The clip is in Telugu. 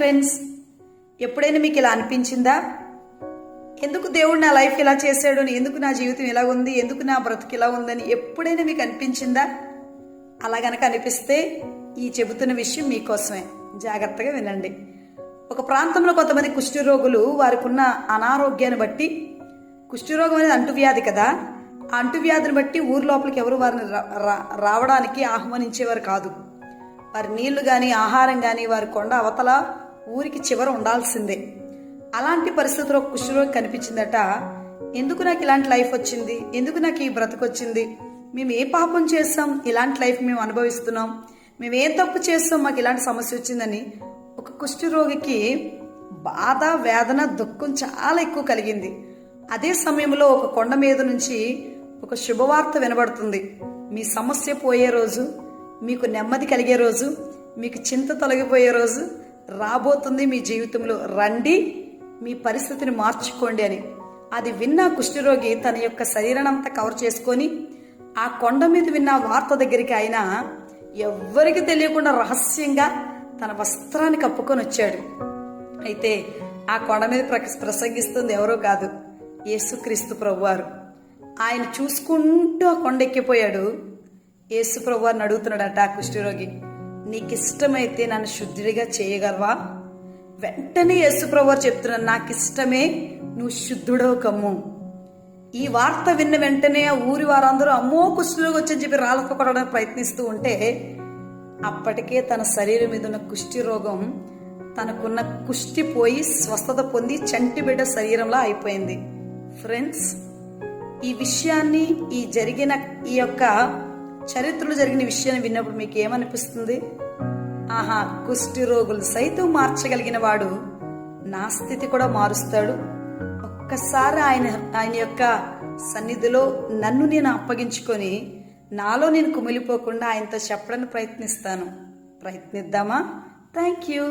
ఫ్రెండ్స్, ఎప్పుడైనా మీకు ఇలా అనిపించిందా? ఎందుకు దేవుడు నా లైఫ్ ఇలా చేశాడు, ఎందుకు నా జీవితం ఇలా ఉంది, ఎందుకు నా బ్రతుకు ఇలా ఉందని ఎప్పుడైనా మీకు అనిపించిందా? అలా గనక అనిపిస్తే ఈ చెబుతున్న విషయం మీకోసమే, జాగ్రత్తగా వినండి. ఒక ప్రాంతంలో కొంతమంది కుష్ఠరోగులు వారికి ఉన్న అనారోగ్యాన్ని బట్టి, కుష్ఠరోగం అనేది అంటువ్యాధి కదా, ఆ అంటువ్యాధిని బట్టి ఊరి లోపలికి ఎవరు వారిని రావడానికి ఆహ్వానించేవారు కాదు. వారి నీళ్లు కానీ ఆహారం కానీ వారి కొండ అవతల ఊరికి చివర ఉండాల్సిందే. అలాంటి పరిస్థితిలో కుష్ఠరోగి కనిపించిందట. ఎందుకు నాకు ఇలాంటి లైఫ్ వచ్చింది, ఎందుకు నాకు ఈ బ్రతుకు వచ్చింది, మేము ఏ పాపం చేస్తాం ఇలాంటి లైఫ్ మేము అనుభవిస్తున్నాం, మేము ఏ తప్పు చేస్తాం మాకు ఇలాంటి సమస్య వచ్చిందని ఒక కుష్ఠరోగికి బాధ, వేదన, దుఃఖం చాలా ఎక్కువ కలిగింది. అదే సమయంలో ఒక కొండ మీద నుంచి ఒక శుభవార్త వినబడుతుంది. మీ సమస్య పోయే రోజు, మీకు నెమ్మది కలిగే రోజు, మీకు చింత తొలగిపోయే రోజు రాబోతుంది మీ జీవితంలో, రండి మీ పరిస్థితిని మార్చుకోండి అని. అది విన్న కుష్ఠరోగి తన యొక్క శరీరాన్నంతా కవర్ చేసుకొని ఆ కొండ మీద విన్న వార్త దగ్గరికి ఆయన ఎవ్వరికి తెలియకుండా రహస్యంగా తన వస్త్రాన్ని కప్పుకొని వచ్చాడు. అయితే ఆ కొండ మీద ప్రసంగిస్తుంది ఎవరో కాదు, యేసుక్రీస్తు ప్రభువారు. ఆయన చూసుకుంటూ ఆ కొండ ఎక్కిపోయాడు. యేసు ప్రభువారిని అడుగుతున్నాడట ఆ కుష్ఠరోగి, నీకు ఇష్టమైతే నన్ను శుద్ధుడిగా చేయగలవా? వెంటనే యేసు ప్రభువారు చెప్తున్నాడు, నాకు ఇష్టమే, నువ్వు శుద్ధుడవు కమ్ము. ఈ వార్త విన్న వెంటనే ఆ ఊరి వారందరూ అమ్మో కుష్ఠరోగి వచ్చని చెప్పి రాళ్ళతో కొట్టడానికి ప్రయత్నిస్తూ ఉంటే, అప్పటికే తన శరీరం మీద ఉన్న కుష్ఠి రోగం, తనకున్న కుష్టి పోయి స్వస్థత పొంది చంటి బిడ్డ శరీరంలో అయిపోయింది. ఫ్రెండ్స్, ఈ విషయాన్ని, ఈ యొక్క చరిత్రలో జరిగిన విషయాన్ని విన్నప్పుడు మీకు ఏమనిపిస్తుంది? ఆహా, కుష్టి రోగులు సైతం మార్చగలిగిన వాడు నా స్థితి కూడా మారుస్తాడు. ఒక్కసారి ఆయన యొక్క సన్నిధిలో నన్ను నేను అప్పగించుకొని నాలో నేను కుమిలిపోకుండా ఆయనతో చెప్పడానికి ప్రయత్నిస్తాను. ప్రయత్నిద్దామా? Thank you.